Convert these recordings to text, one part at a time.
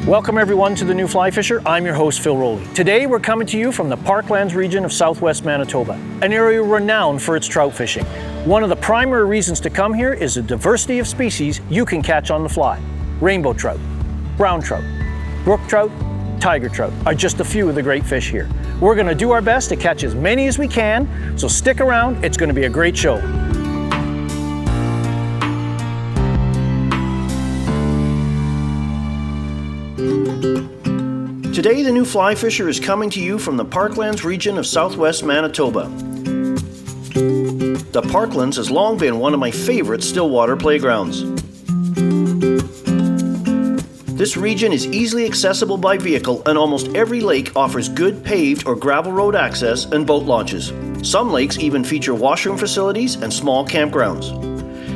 Welcome everyone to the New Fly Fisher. I'm your host, Phil Rowley. Today we're coming to you from the Parklands region of southwest Manitoba, an area renowned for its trout fishing. One of the primary reasons to come here is the diversity of species you can catch on the fly. Rainbow trout, brown trout, brook trout, tiger trout are just a few of the great fish here. We're going to do our best to catch as many as we can, so stick around, it's going to be a great show. Today, the New Fly Fisher is coming to you from the Parklands region of southwest Manitoba. The Parklands has long been one of my favorite stillwater playgrounds. This region is easily accessible by vehicle, and almost every lake offers good paved or gravel road access and boat launches. Some lakes even feature washroom facilities and small campgrounds.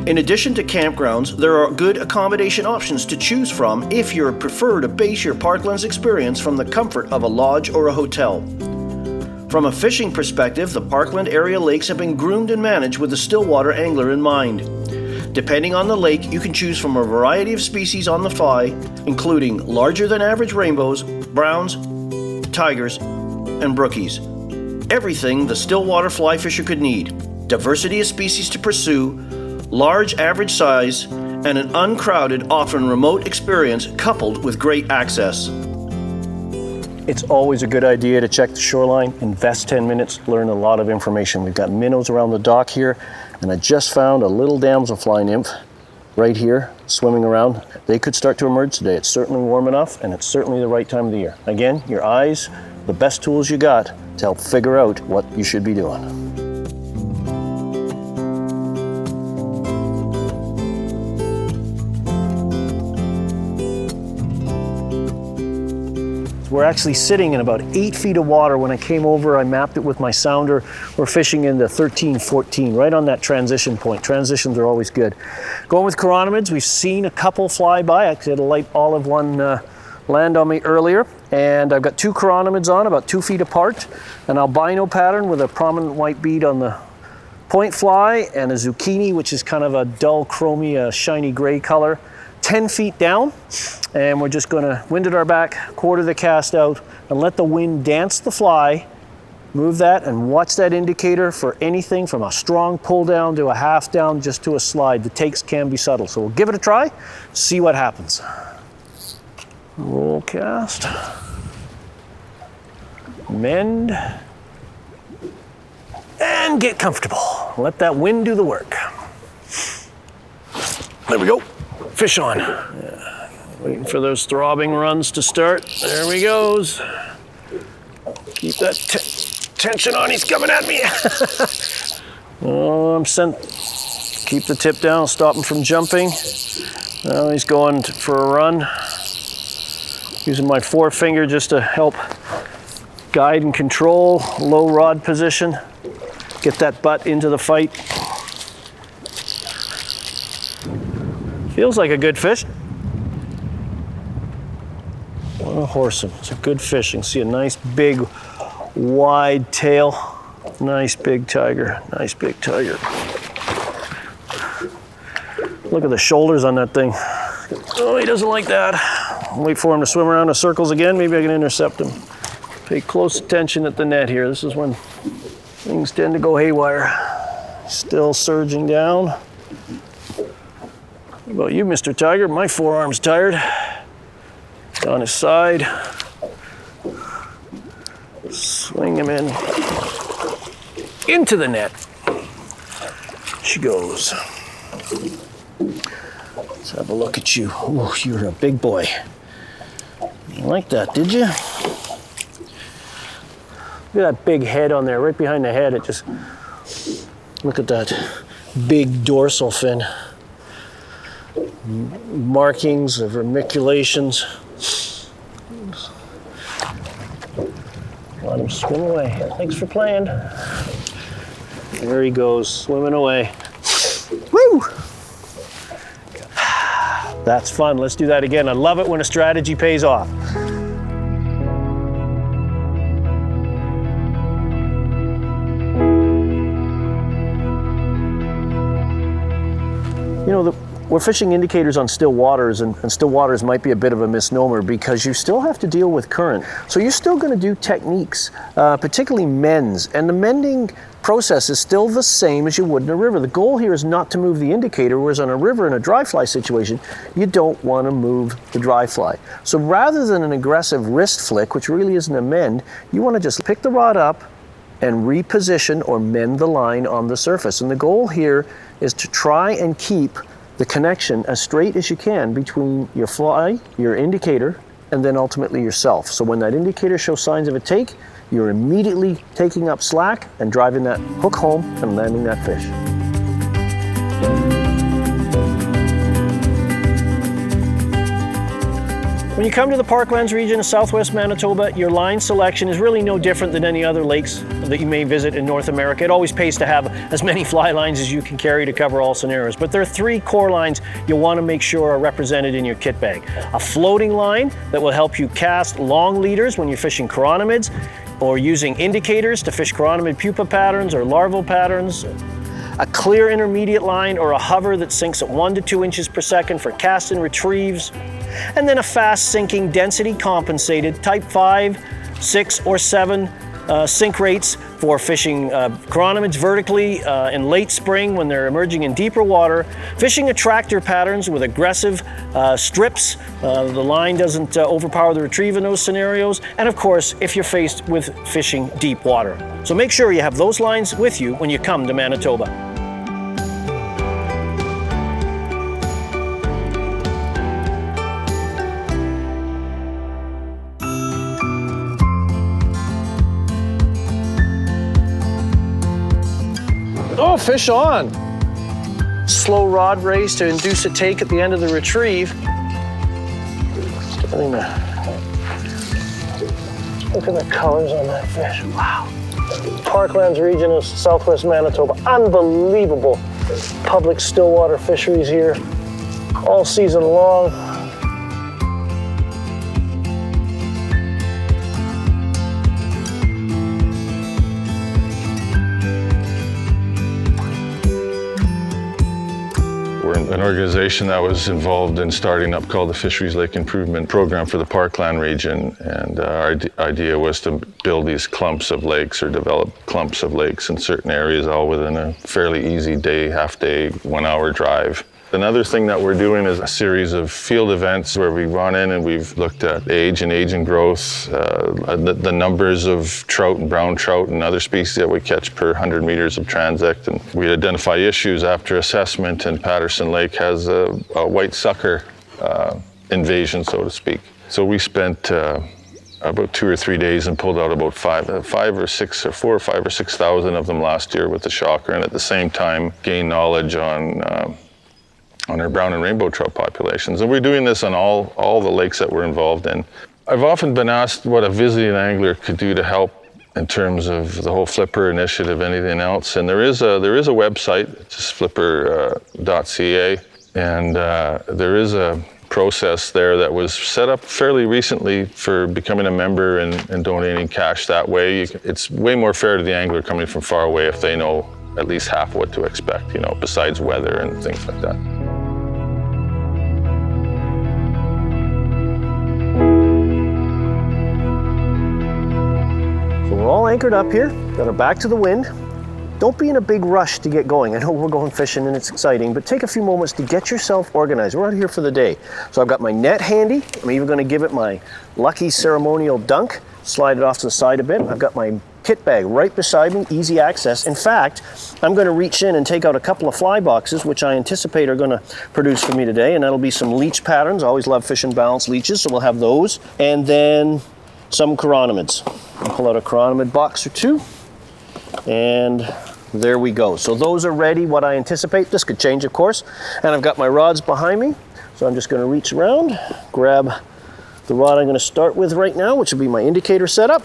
In addition to campgrounds, there are good accommodation options to choose from if you prefer to base your Parklands experience from the comfort of a lodge or a hotel. From a fishing perspective, the Parkland area lakes have been groomed and managed with the stillwater angler in mind. Depending on the lake, you can choose from a variety of species on the fly, including larger than average rainbows, browns, tigers, and brookies. Everything the stillwater fly fisher could need. Diversity of species to pursue, large average size, and an uncrowded, often remote experience coupled with great access. It's always a good idea to check the shoreline, invest 10 minutes, learn a lot of information. We've got minnows around the dock here, and I just found a little damselfly nymph right here swimming around. They could start to emerge today. It's certainly warm enough, and it's certainly the right time of the year. Again, your eyes, the best tools you got to help figure out what you should be doing. We're actually sitting in about 8 feet of water. When I came over, I mapped it with my sounder. We're fishing in the 13, 14, right on that transition point. Transitions are always good. Going with chironomids, we've seen a couple fly by. I actually had a light olive one land on me earlier. And I've got two chironomids on, about 2 feet apart, an albino pattern with a prominent white bead on the point fly, and a zucchini, which is kind of a dull chromy, shiny gray color. 10 feet down, and we're just going to wind at our back, quarter the cast out, and let the wind dance the fly. Move that and watch that indicator for anything from a strong pull down to a half down, just to a slide. The takes can be subtle, so we'll give it a try, see what happens. Roll cast, mend, and get comfortable. Let that wind do the work. There we go. Fish on. Yeah. Waiting for those throbbing runs to start. There he goes. Keep that tension on. He's coming at me. Oh, I'm sent. Keep the tip down. Stop him from jumping. Now he's going for a run. Using my forefinger just to help guide and control. Low rod position. Get that butt into the fight. Feels like a good fish. What a horsem. It's a good fish. You can see a nice big wide tail. Nice big tiger. Nice big tiger. Look at the shoulders on that thing. Oh, he doesn't like that. I'll wait for him to swim around in circles again. Maybe I can intercept him. Pay close attention at the net here. This is when things tend to go haywire. Still surging down. What about you, Mr. Tiger? My forearm's tired. On his side. Swing him in. Into the net. She goes. Let's have a look at you. Oh, you're a big boy. You like that, did you? Look at that big head on there, right behind the head. It just, look at that big dorsal fin. Markings of vermiculations. Let him swim away. Thanks for playing. There he goes, swimming away. Woo! That's fun. Let's do that again. I love it when a strategy pays off. You know, We're fishing indicators on still waters, and still waters might be a bit of a misnomer because you still have to deal with current. So you're still going to do techniques, particularly mends, and the mending process is still the same as you would in a river. The goal here is not to move the indicator, whereas on a river in a dry fly situation, you don't want to move the dry fly. So rather than an aggressive wrist flick, which really isn't a mend, you want to just pick the rod up and reposition or mend the line on the surface. And the goal here is to try and keep the connection as straight as you can between your fly, your indicator, and then ultimately yourself. So when that indicator shows signs of a take, you're immediately taking up slack and driving that hook home and landing that fish. When you come to the Parklands region of southwest Manitoba, your line selection is really no different than any other lakes that you may visit in North America. It always pays to have as many fly lines as you can carry to cover all scenarios. But there are 3 core lines you'll want to make sure are represented in your kit bag. A floating line that will help you cast long leaders when you're fishing chironomids, or using indicators to fish chironomid pupa patterns or larval patterns. A clear intermediate line or a hover that sinks at 1 to 2 inches per second for cast and retrieves. And then a fast sinking density compensated type 5, 6, or 7 sink rates for fishing chironomids vertically in late spring when they're emerging in deeper water, fishing attractor patterns with aggressive strips. The line doesn't overpower the retrieve in those scenarios, and of course if you're faced with fishing deep water. So make sure you have those lines with you when you come to Manitoba. Oh, fish on. Slow rod raise to induce a take at the end of the retrieve. Look at the colors on that fish, wow. Parklands region of southwest Manitoba, unbelievable public stillwater fisheries here all season long. An organization that was involved in starting up called the Fisheries Lake Improvement Program for the Parkland region, and our idea was to build these clumps of lakes or develop clumps of lakes in certain areas, all within a fairly easy day, half-day, 1-hour drive. Another thing that we're doing is a series of field events where we've gone in and we've looked at age and growth, the numbers of trout and brown trout and other species that we catch per 100 meters of transect. And we identify issues after assessment, and Patterson Lake has a white sucker invasion, so to speak. So we spent about 2 or 3 days and pulled out about 4 or 5 or 6,000 of them last year with the shocker, and at the same time gained knowledge on our brown and rainbow trout populations. And we're doing this on all the lakes that we're involved in. I've often been asked what a visiting angler could do to help in terms of the whole Flipper initiative, anything else. And there is a website, it's just flipper.ca, and there is a process there that was set up fairly recently for becoming a member and donating cash that way. It's way more fair to the angler coming from far away if they know at least half what to expect, you know, besides weather and things like that. We're all anchored up here, got our back to the wind. Don't be in a big rush to get going. I know we're going fishing and it's exciting, but take a few moments to get yourself organized. We're out here for the day. So I've got my net handy. I'm even gonna give it my lucky ceremonial dunk, slide it off to the side a bit. I've got my kit bag right beside me, easy access. In fact, I'm gonna reach in and take out a couple of fly boxes, which I anticipate are gonna produce for me today, and that'll be some leech patterns. I always love fishing balanced leeches, so we'll have those. And then some chironomids. I'll pull out a chironomid box or 2, and there we go. So those are ready, what I anticipate. This could change, of course. And I've got my rods behind me, so I'm just gonna reach around, grab the rod I'm gonna start with right now, which will be my indicator setup.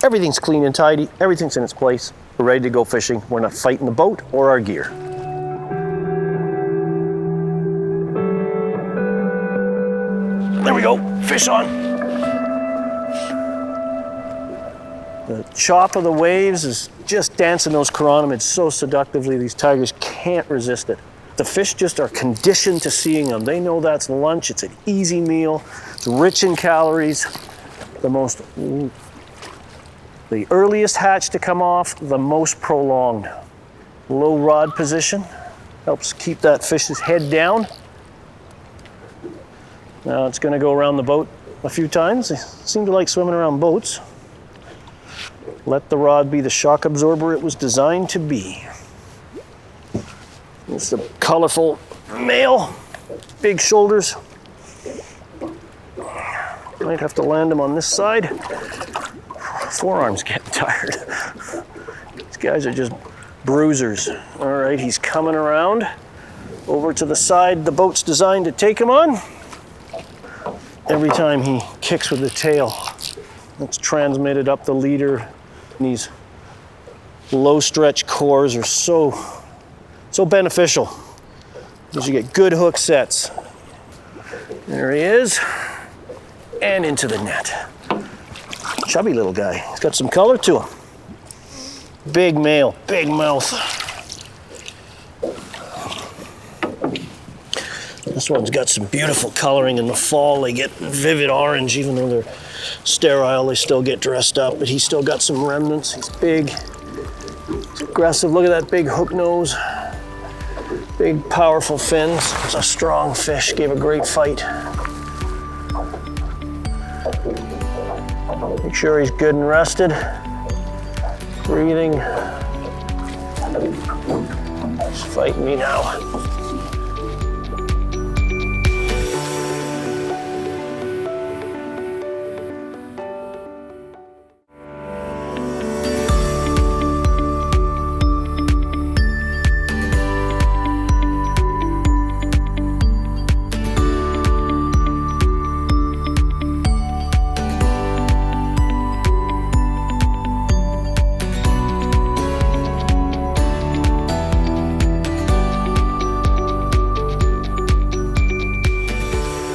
Everything's clean and tidy, everything's in its place. We're ready to go fishing. We're not fighting the boat or our gear. There we go, fish on. The chop of the waves is just dancing those chironomids so seductively, these tigers can't resist it. the fish just are conditioned to seeing them. They know that's lunch. It's an easy meal. It's rich in calories. The earliest hatch to come off, the most prolonged. Low rod position helps keep that fish's head down. Now it's going to go around the boat a few times. They seem to like swimming around boats. Let the rod be the shock absorber it was designed to be. It's a colorful male, big shoulders. Might have to land him on this side. Forearms getting tired. These guys are just bruisers. All right, he's coming around over to the side the boat's designed to take him on. Every time he kicks with the tail, it's transmitted up the leader. And these low stretch cores are so beneficial because you get good hook sets. There he is, and into the net. Chubby little guy. He's got some color to him. Big male, big mouth. This one's got some beautiful coloring. In the fall they get vivid orange. Even though they're sterile, they still get dressed up, but he's still got some remnants. He's big, he's aggressive. Look at that big hook nose. Big, powerful fins. It's a strong fish, gave a great fight. Make sure he's good and rested. Breathing. He's fighting me now.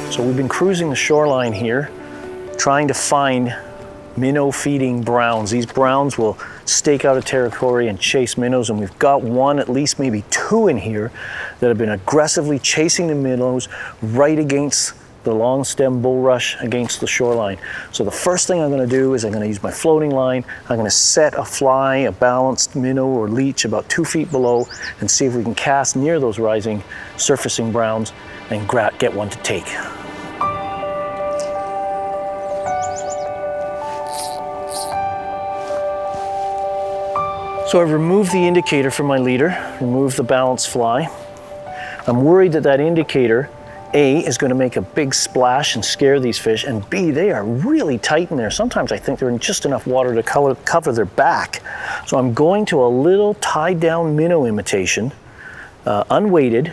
So we've been cruising the shoreline here, trying to find minnow feeding browns. These browns will stake out a territory and chase minnows, and we've got one, at least maybe two in here that have been aggressively chasing the minnows right against the long stem bulrush against the shoreline. So the first thing I'm going to do is I'm going to use my floating line. I'm going to set a fly, a balanced minnow or leech about 2 feet below, and see if we can cast near those rising, surfacing browns and get one to take. So I've removed the indicator from my leader, removed the balanced fly. I'm worried that that indicator, A, is going to make a big splash and scare these fish, and B, they are really tight in there. Sometimes I think they're in just enough water to cover their back. So I'm going to a little tied down minnow imitation, unweighted,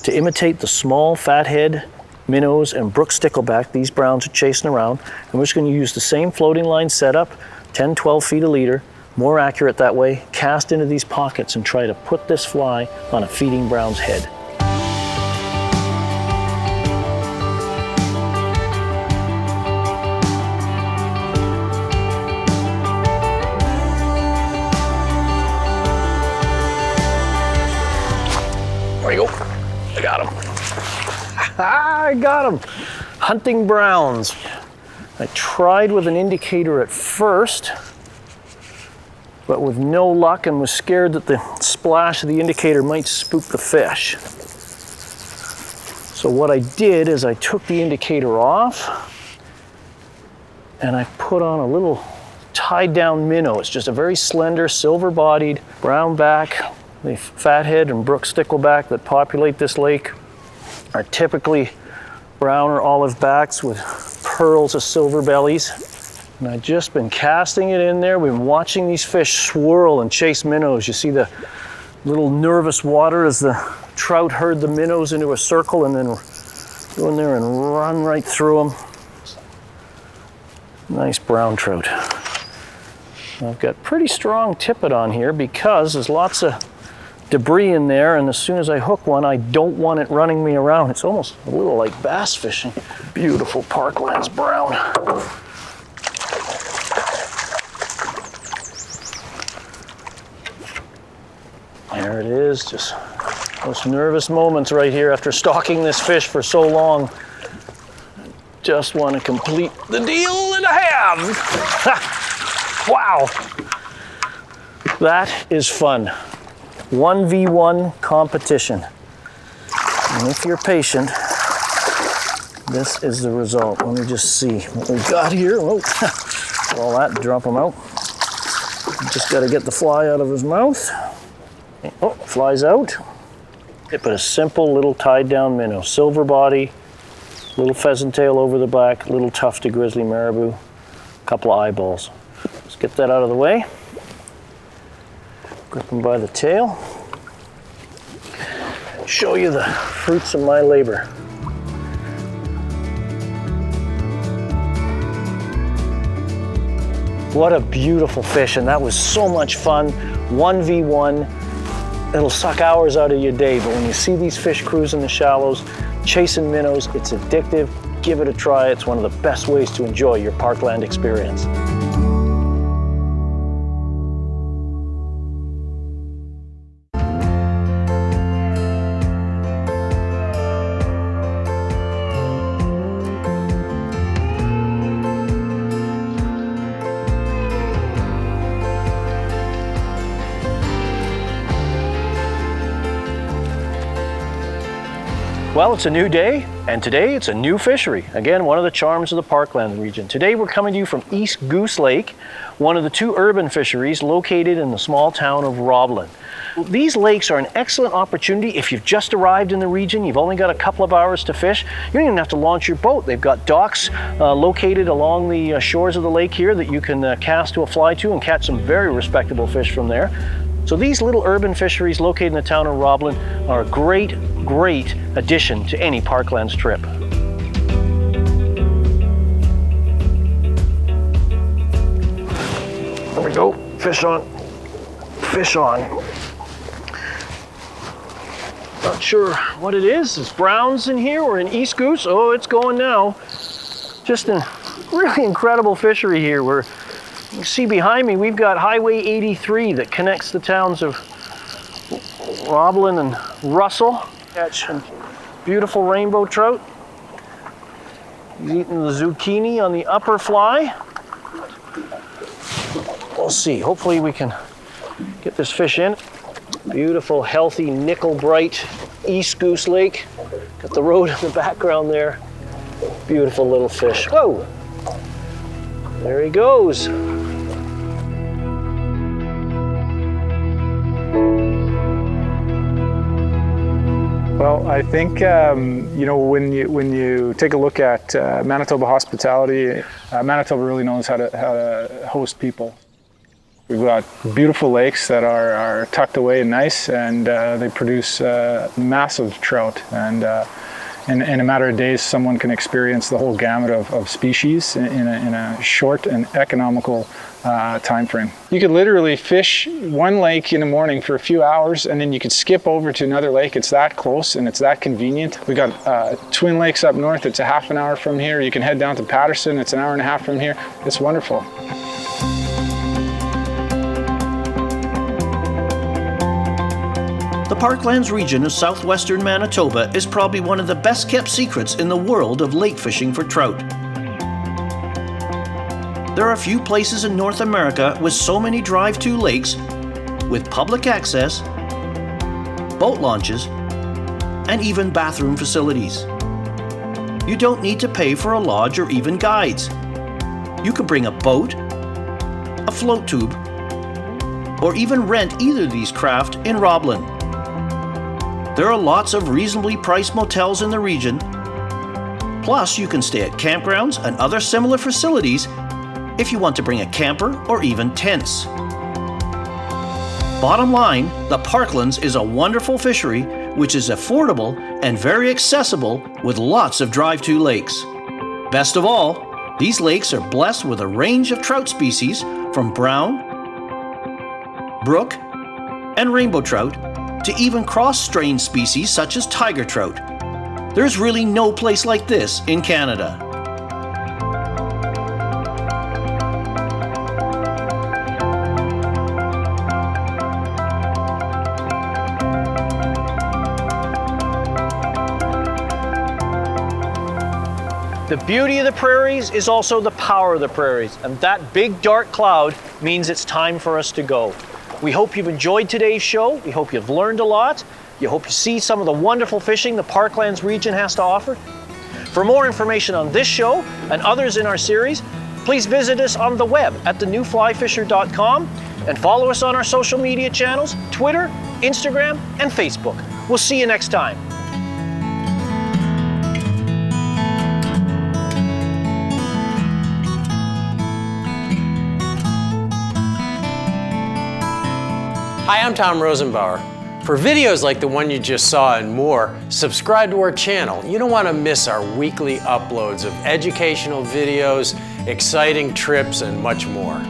to imitate the small fathead minnows and brook stickleback these browns are chasing around. And we're just going to use the same floating line setup, 10, 12 feet a leader, more accurate that way, cast into these pockets and try to put this fly on a feeding brown's head. There you go. I got him. I got him. Hunting browns. I tried with an indicator at first, but with no luck, and was scared that the splash of the indicator might spook the fish. So what I did is I took the indicator off and I put on a little tied down minnow. It's just a very slender, silver bodied, brown back. The fathead and brook stickleback that populate this lake are typically brown or olive backs with pearls of silver bellies. And I've just been casting it in there. We've been watching these fish swirl and chase minnows. You see the little nervous water as the trout herd the minnows into a circle and then go in there and run right through them. Nice brown trout. I've got pretty strong tippet on here because there's lots of debris in there, and as soon as I hook one, I don't want it running me around. It's almost a little like bass fishing. Beautiful Parklands brown. There it is, just Most nervous moments right here after stalking this fish for so long. Just want to complete the deal that I have. Wow. That is fun. 1v1 competition. And if you're patient, this is the result. Let me just see what we've got here. Oh, all that, drop him out. Just got to get the fly out of his mouth. Oh, flies out. But a simple little tied down minnow. Silver body, little pheasant tail over the back, little tufted grizzly marabou, a couple of eyeballs. Let's get that out of the way. Grip him by the tail. Show you the fruits of my labor. What a beautiful fish, and that was so much fun. 1v1. It'll suck hours out of your day, but when you see these fish cruising the shallows, chasing minnows, it's addictive. Give it a try. It's one of the best ways to enjoy your Parkland experience. Well, it's a new day, and today it's a new fishery. Again, one of the charms of the Parkland region. Today we're coming to you from East Goose Lake, one of the two urban fisheries located in the small town of Roblin. These lakes are an excellent opportunity if you've just arrived in the region, you've only got a couple of hours to fish. You don't even have to launch your boat. They've got docks located along the shores of the lake here that you can cast to a fly to and catch some very respectable fish from there. So these little urban fisheries located in the town of Roblin are a great addition to any Parklands trip. There we go, fish on, fish on. Not sure what it is. It's browns in here or an East Goose. Oh, it's going now. Just a really incredible fishery here. You can see behind me, we've got Highway 83 that connects the towns of Roblin and Russell. Catch some beautiful rainbow trout. He's eating the zucchini on the upper fly. We'll see. Hopefully we can get this fish in. Beautiful, healthy, nickel bright East Goose Lake. Got the road in the background there. Beautiful little fish. Whoa! There he goes. Well, I think you know, when you take a look at Manitoba hospitality, Manitoba really knows how to host people. We've got beautiful lakes that are tucked away and nice, and they produce massive trout. And in a matter of days, someone can experience the whole gamut of species in a short and economical time frame. You could literally fish one lake in the morning for a few hours, and then you could skip over to another lake. It's that close and it's that convenient. We got Twin Lakes up north. It's a half an hour from here. You can head down to Patterson. It's an hour and a half from here. It's wonderful. The Parklands region of southwestern Manitoba is probably one of the best kept secrets in the world of lake fishing for trout. There are few places in North America with so many drive-to lakes with public access, boat launches, and even bathroom facilities. You don't need to pay for a lodge or even guides. You can bring a boat, a float tube, or even rent either of these craft in Roblin. There are lots of reasonably priced motels in the region. Plus, you can stay at campgrounds and other similar facilities if you want to bring a camper or even tents. Bottom line, the Parklands is a wonderful fishery which is affordable and very accessible with lots of drive-to lakes. Best of all, these lakes are blessed with a range of trout species from brown, brook, and rainbow trout to even cross-strain species such as tiger trout. There's really no place like this in Canada. The beauty of the prairies is also the power of the prairies, and that big dark cloud means it's time for us to go. We hope you've enjoyed today's show. We hope you've learned a lot. We hope you see some of the wonderful fishing the Parklands region has to offer. For more information on this show and others in our series, please visit us on the web at thenewflyfisher.com and follow us on our social media channels, Twitter, Instagram, and Facebook. We'll see you next time. Hi, I'm Tom Rosenbauer. For videos like the one you just saw and more, subscribe to our channel. You don't want to miss our weekly uploads of educational videos, exciting trips, and much more.